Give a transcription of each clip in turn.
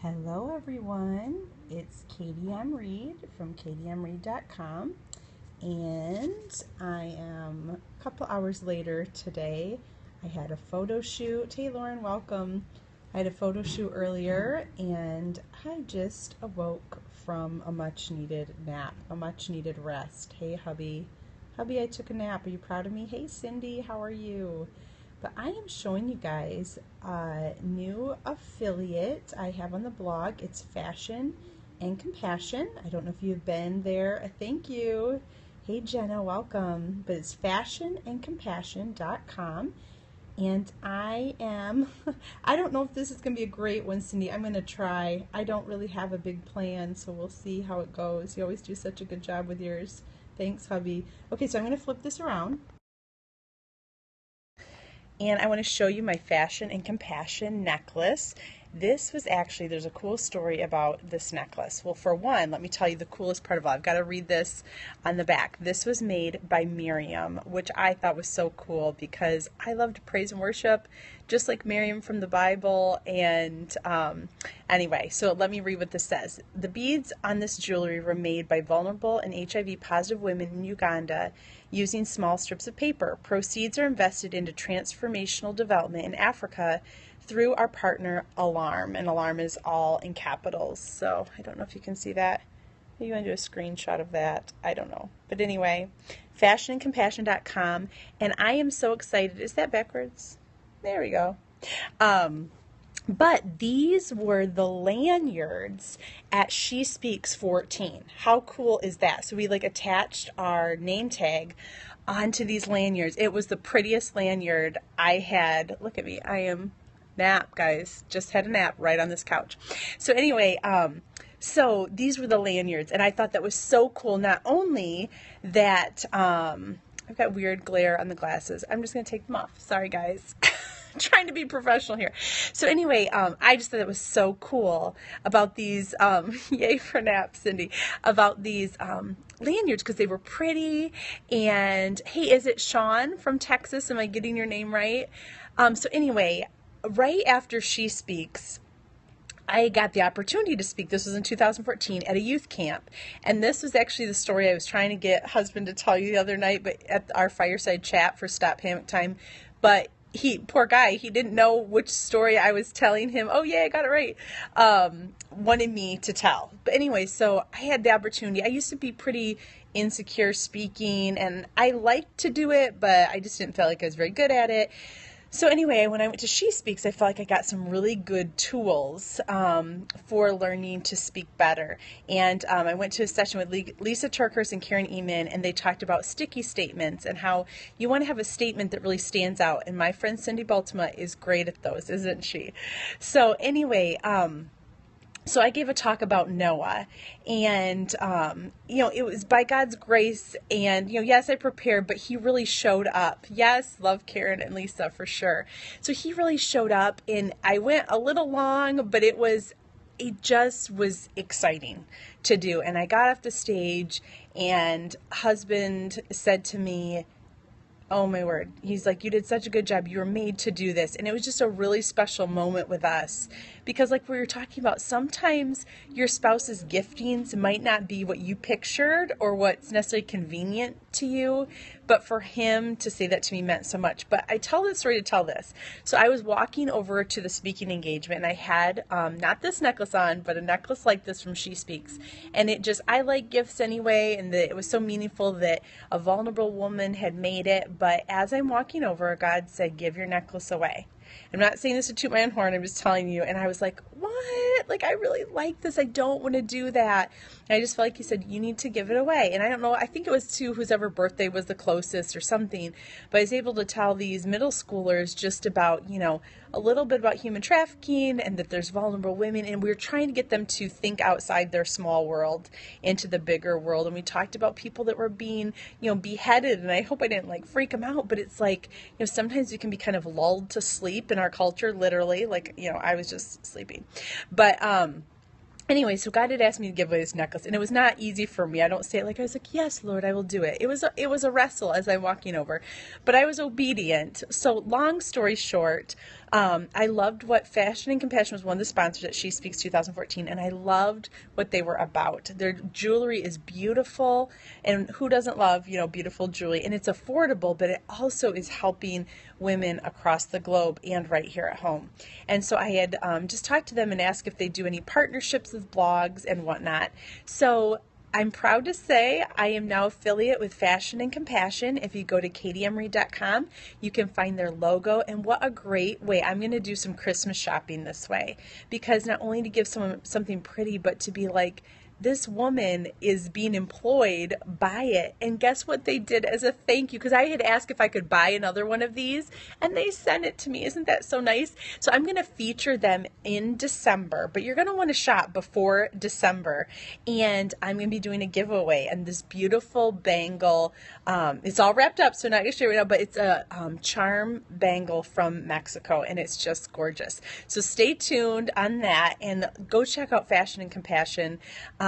Hello everyone, it's Katie M. Reed from katiemreed.com, and I am a couple hours later today. I had a photo shoot. Hey Lauren, welcome. I had a photo shoot earlier and I just awoke from a much needed nap, a much needed rest. Hey hubby. Hubby, I took a nap. Are you proud of me? Hey Cindy, how are you? But I am showing you guys a new affiliate I have on the blog. It's Fashion and Compassion. I don't know if you've been there. Thank you. Hey Jenna, welcome. But it's fashionandcompassion.com. And I don't know if this is going to be a great one, Cindy. I'm going to try. I don't really have a big plan, so we'll see how it goes. You always do such a good job with yours. Thanks, hubby. Okay, so I'm going to flip this around. And I want to show you my Fashion and Compassion necklace. This was actually, there's a cool story about this necklace. Well, for one, let me tell you the coolest part of all. I've got to read this on the back. This was made by Miriam, which I thought was so cool because I love to praise and worship, just like Miriam from the Bible. And anyway, so let me read what this says. The beads on this jewelry were made by vulnerable and HIV positive women in Uganda using small strips of paper. Proceeds are invested into transformational development in Africa through our partner Alarm, and Alarm is all in capitals. So I don't know if you can see that. Maybe you want to do a screenshot of that. I don't know. But anyway, fashionandcompassion.com, and I am so excited. Is that backwards? There we go. But these were the lanyards at She Speaks 14. How cool is that? So we attached our name tag onto these lanyards. It was the prettiest lanyard I had. Look at me. I am nap, guys. Just had a nap right on this couch. So anyway, so these were the lanyards, and I thought that was so cool. Not only that, I've got weird glare on the glasses. I'm just going to take them off. Sorry, guys. Trying to be professional here. So anyway, I just thought it was so cool about these, yay for nap, Cindy, about these lanyards because they were pretty. And hey, is it Sean from Texas? Am I getting your name right? So anyway, right after She Speaks, I got the opportunity to speak. This was in 2014 at a youth camp. And this was actually the story I was trying to get husband to tell you the other night, but at our fireside chat for Stop Panic Time. But he, poor guy, he didn't know which story I was telling him. Oh yeah, I got it right. Wanted me to tell. But anyway, so I had the opportunity. I used to be pretty insecure speaking, and I liked to do it, but I just didn't feel like I was very good at it. So anyway, when I went to She Speaks, I felt like I got some really good tools for learning to speak better. And I went to a session with Lisa Turkhurst and Karen Eman, and they talked about sticky statements and how you want to have a statement that really stands out. And my friend Cindy Baltima is great at those, isn't she? So anyway, so I gave a talk about Noah, and, it was by God's grace, and, yes, I prepared, but he really showed up. Yes, love Karen and Lisa for sure. So he really showed up, and I went a little long, but it just was exciting to do. And I got off the stage, and husband said to me, oh my word. He's like, you did such a good job. You were made to do this. And it was just a really special moment with us because like we were talking about, sometimes your spouse's giftings might not be what you pictured or what's necessarily convenient to you. But for him to say that to me meant so much. But I tell this story to tell this. So I was walking over to the speaking engagement, and I had not this necklace on, but a necklace like this from She Speaks. And I like gifts anyway, and it was so meaningful that a vulnerable woman had made it. But as I'm walking over, God said, give your necklace away. I'm not saying this to toot my own horn, I'm just telling you. And I was like, what? I really like this. I don't want to do that. And I just felt like he said, you need to give it away. And I don't know, I think it was to whoever birthday was the closest or something. But I was able to tell these middle schoolers just about, a little bit about human trafficking and that there's vulnerable women. And we were trying to get them to think outside their small world into the bigger world. And we talked about people that were being, beheaded. And I hope I didn't freak them out. But it's sometimes we can be kind of lulled to sleep in our culture, literally. I was just sleeping. But anyway, so God had asked me to give away this necklace, and it was not easy for me. I don't say it I was like, yes, Lord, I will do it. It was a wrestle as I'm walking over, but I was obedient. So long story short, I loved what Fashion and Compassion was one of the sponsors at She Speaks 2014, and I loved what they were about. Their jewelry is beautiful, and who doesn't love, beautiful jewelry? And it's affordable, but it also is helping women across the globe and right here at home. And so I had just talked to them and asked if they do any partnerships with blogs and whatnot. So I'm proud to say I am now affiliate with Fashion and Compassion. If you go to katiemreed.com, you can find their logo. And what a great way. I'm going to do some Christmas shopping this way, because not only to give someone something pretty, but to be like, this woman is being employed by it. And guess what they did as a thank you? Because I had asked if I could buy another one of these, and they sent it to me. Isn't that so nice? So I'm going to feature them in December, but you're going to want to shop before December. And I'm going to be doing a giveaway and this beautiful bangle. It's all wrapped up, so not going to show you right now, but it's a charm bangle from Mexico, and it's just gorgeous. So stay tuned on that and go check out Fashion and Compassion.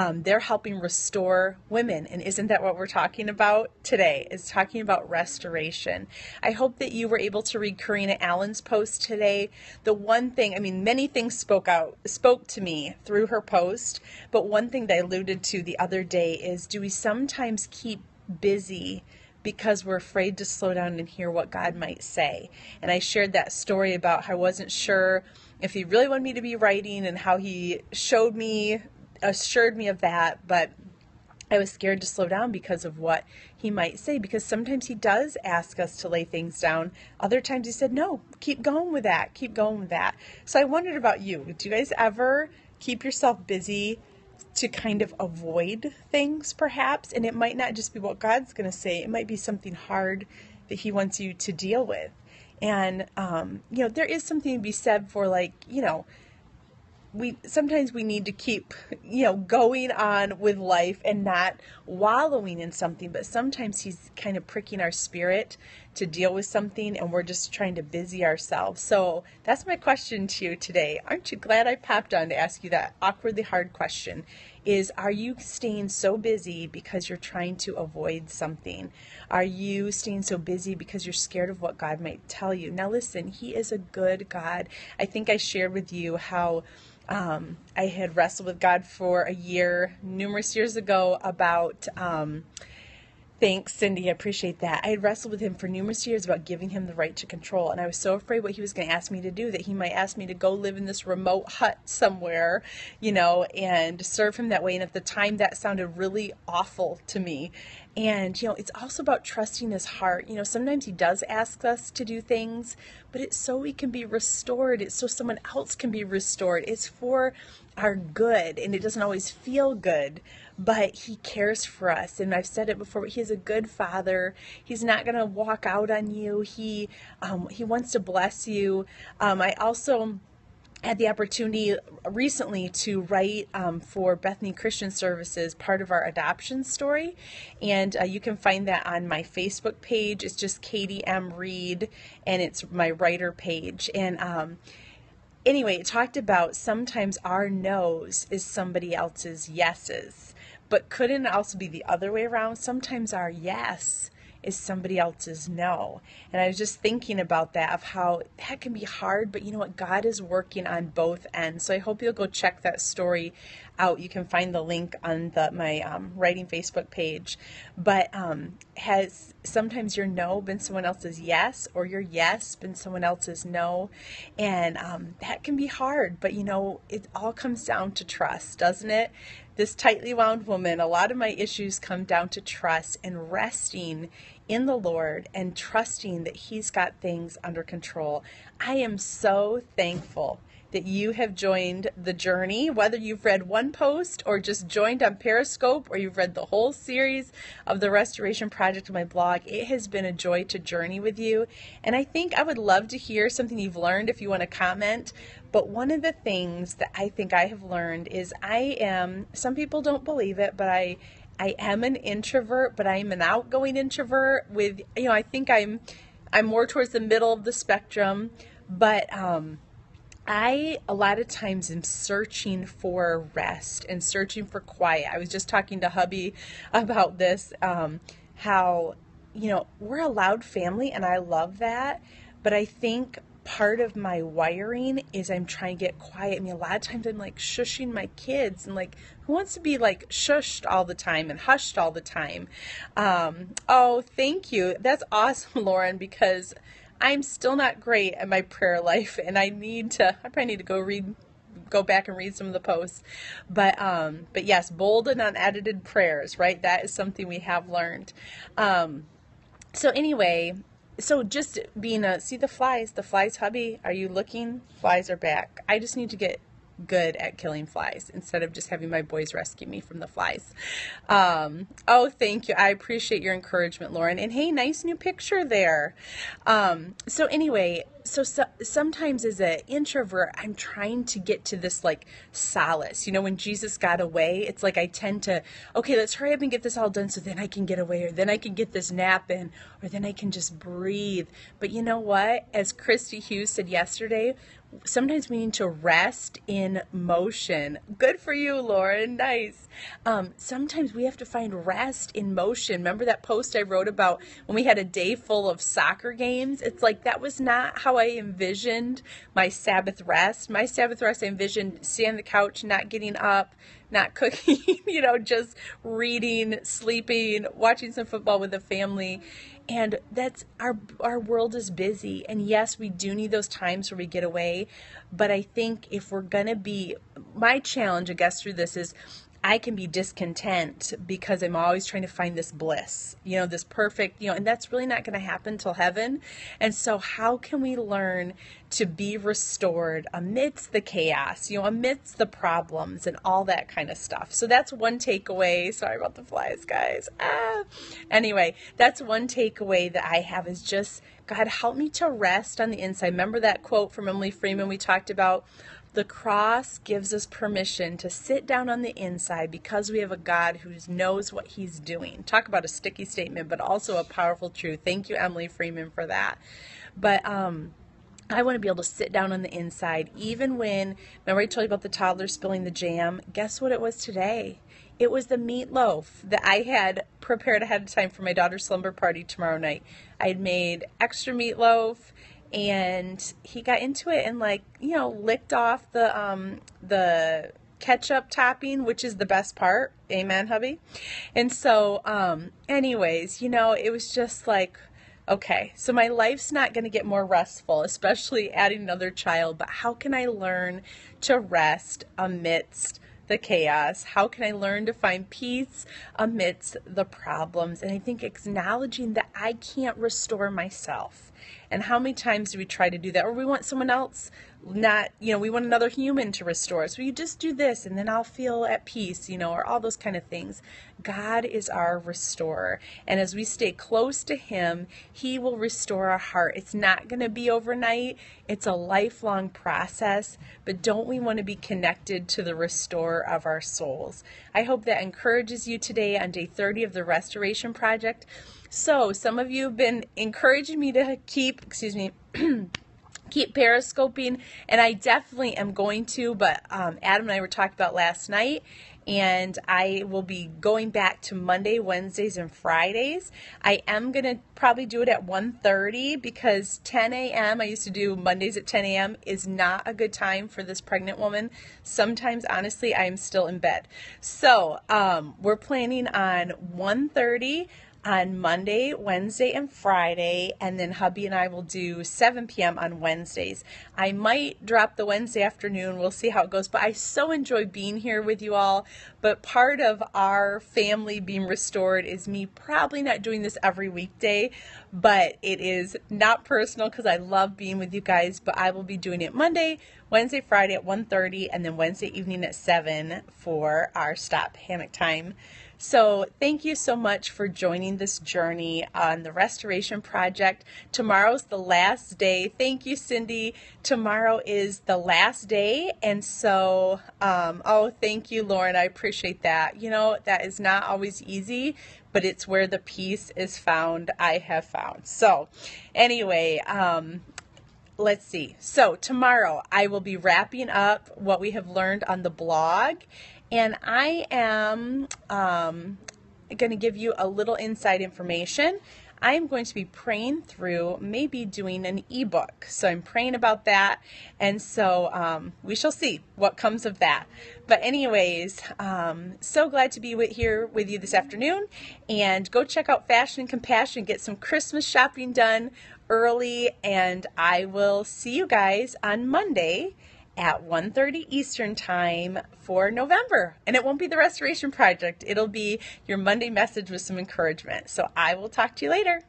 They're helping restore women. And isn't that what we're talking about today? Is talking about restoration. I hope that you were able to read Karina Allen's post today. The one thing, many things spoke to me through her post, but one thing that I alluded to the other day is, do we sometimes keep busy because we're afraid to slow down and hear what God might say? And I shared that story about how I wasn't sure if he really wanted me to be writing, and how he assured me of that, but I was scared to slow down because of what he might say, because sometimes he does ask us to lay things down. Other times he said, no, keep going with that. So I wondered about you. Do you guys ever keep yourself busy to kind of avoid things, perhaps? And it might not just be what God's going to say. It might be something hard that he wants you to deal with. And, there is something to be said for, sometimes we need to keep, going on with life and not wallowing in something, but sometimes he's kind of pricking our spirit to deal with something, and we're just trying to busy ourselves. So that's my question to you today. Aren't you glad I popped on to ask you that awkwardly hard question? Are you staying so busy because you're trying to avoid something? Are you staying so busy because you're scared of what God might tell you? Now listen, he is a good God. I think I shared with you how I had wrestled with God for a year, numerous years ago, about, thanks, Cindy, I appreciate that. I had wrestled with him for numerous years about giving him the right to control, and I was so afraid what he was going to ask me to do, that he might ask me to go live in this remote hut somewhere, and serve him that way. And at the time, that sounded really awful to me. And, it's also about trusting his heart. Sometimes he does ask us to do things, but it's so we can be restored. It's so someone else can be restored. It's for our good, and it doesn't always feel good, but he cares for us. And I've said it before, but he is a good father. He's not going to walk out on you. He wants to bless you. I also had the opportunity recently to write for Bethany Christian Services, part of our adoption story, and you can find that on my Facebook page. It's just Katie M. Reed, and it's my writer page. And anyway, it talked about sometimes our no's is somebody else's yeses, but couldn't it also be the other way around? Sometimes our yes is somebody else's no. And I was just thinking about that, of how that can be hard, but you know what? God is working on both ends. So I hope you'll go check that story out. You can find the link on my writing Facebook page. But has sometimes your no been someone else's yes, or your yes been someone else's no? And that can be hard, but it all comes down to trust, doesn't it? This tightly wound woman, a lot of my issues come down to trust and resting in the Lord and trusting that he's got things under control. I am so thankful that you have joined the journey, whether you've read one post or just joined on Periscope, or you've read the whole series of the Restoration Project on my blog. It has been a joy to journey with you. And I think I would love to hear something you've learned if you want to comment. But one of the things that I think I have learned is some people don't believe it, but I am an introvert, but I'm an outgoing introvert with, I think I'm more towards the middle of the spectrum, but I, a lot of times, am searching for rest and searching for quiet. I was just talking to hubby about this, how, we're a loud family, and I love that, but I think part of my wiring is I'm trying to get quiet. I mean, a lot of times I'm like shushing my kids, and like, who wants to be like shushed all the time and hushed all the time? Oh, thank you. That's awesome, Lauren, because I'm still not great at my prayer life, and I probably need to go back and read some of the posts. But yes, bold and unedited prayers, right? That is something we have learned. So anyway, so just see the flies, hubby, are you looking? Flies are back. I just need to get good at killing flies instead of just having my boys rescue me from the flies. Oh, thank you. I appreciate your encouragement, Lauren. And hey, nice new picture there. So anyway, so sometimes as an introvert, I'm trying to get to this like solace. You know, when Jesus got away, it's like I tend to, okay, let's hurry up and get this all done so then I can get away, or then I can get this nap in, or then I can just breathe. But you know what? As Christy Hughes said yesterday, sometimes we need to rest in motion. Good for you, Lauren. Nice. Sometimes we have to find rest in motion. Remember that post I wrote about when we had a day full of soccer games? It's like that was not how I envisioned my Sabbath rest. My Sabbath rest, I envisioned sitting on the couch, not getting up, not cooking, just reading, sleeping, watching some football with the family. And that's our world is busy. And yes, we do need those times where we get away. But I think if we're going to be, my challenge, I guess, through this is I can be discontent because I'm always trying to find this bliss, this perfect, and that's really not going to happen till heaven. And so how can we learn to be restored amidst the chaos, amidst the problems and all that kind of stuff? So that's one takeaway. Sorry about the flies, guys. Anyway, that's one takeaway that I have is just, God, help me to rest on the inside. Remember that quote from Emily Freeman we talked about? The cross gives us permission to sit down on the inside because we have a God who knows what he's doing. Talk about a sticky statement, but also a powerful truth. Thank you, Emily Freeman, for that. But I want to be able to sit down on the inside, even when, remember I told you about the toddler spilling the jam? Guess what it was today? It was the meatloaf that I had prepared ahead of time for my daughter's slumber party tomorrow night. I had made extra meatloaf, and he got into it and licked off the ketchup topping, which is the best part. Amen, hubby. And so, anyways, it was just like, okay, so my life's not going to get more restful, especially adding another child, but how can I learn to rest amidst the chaos? How can I learn to find peace amidst the problems? And I think acknowledging that I can't restore myself. And how many times do we try to do that? Or we want someone else, we want another human to restore us. So you just do this and then I'll feel at peace, or all those kind of things. God is our restorer. And as we stay close to him, he will restore our heart. It's not going to be overnight. It's a lifelong process. But don't we want to be connected to the restorer of our souls? I hope that encourages you today on day 30 of the Restoration Project. So some of you have been encouraging me to keep periscoping, and I definitely am going to, but Adam and I were talking about last night, and I will be going back to Monday, Wednesdays, and Fridays. I am going to probably do it at 1:30 because 10 a.m., I used to do Mondays at 10 a.m., is not a good time for this pregnant woman. Sometimes, honestly, I am still in bed. So we're planning on 1:30 on Monday, Wednesday, and Friday, and then hubby and I will do 7 p.m. on Wednesdays. I might drop the Wednesday afternoon. We'll see how it goes, but I so enjoy being here with you all. But part of our family being restored is me probably not doing this every weekday, but it is not personal because I love being with you guys, but I will be doing it Monday, Wednesday, Friday at 1:30, and then Wednesday evening at 7 for our Stop Hammock Time. So thank you so much for joining this journey on the Restoration Project. Tomorrow's the last day. Thank you, Cindy. Tomorrow is the last day. And so, thank you, Lauren. I appreciate that. That is not always easy, but it's where the peace is found, I have found. So anyway, let's see. So tomorrow I will be wrapping up what we have learned on the blog. And I am going to give you a little inside information. I am going to be praying through maybe doing an ebook. So I'm praying about that. And so we shall see what comes of that. But anyways, so glad to be here with you this afternoon. And go check out Fashion and Compassion. Get some Christmas shopping done early. And I will see you guys on Monday at 1:30 Eastern Time for November. And it won't be the Restoration Project. It'll be your Monday message with some encouragement. So I will talk to you later.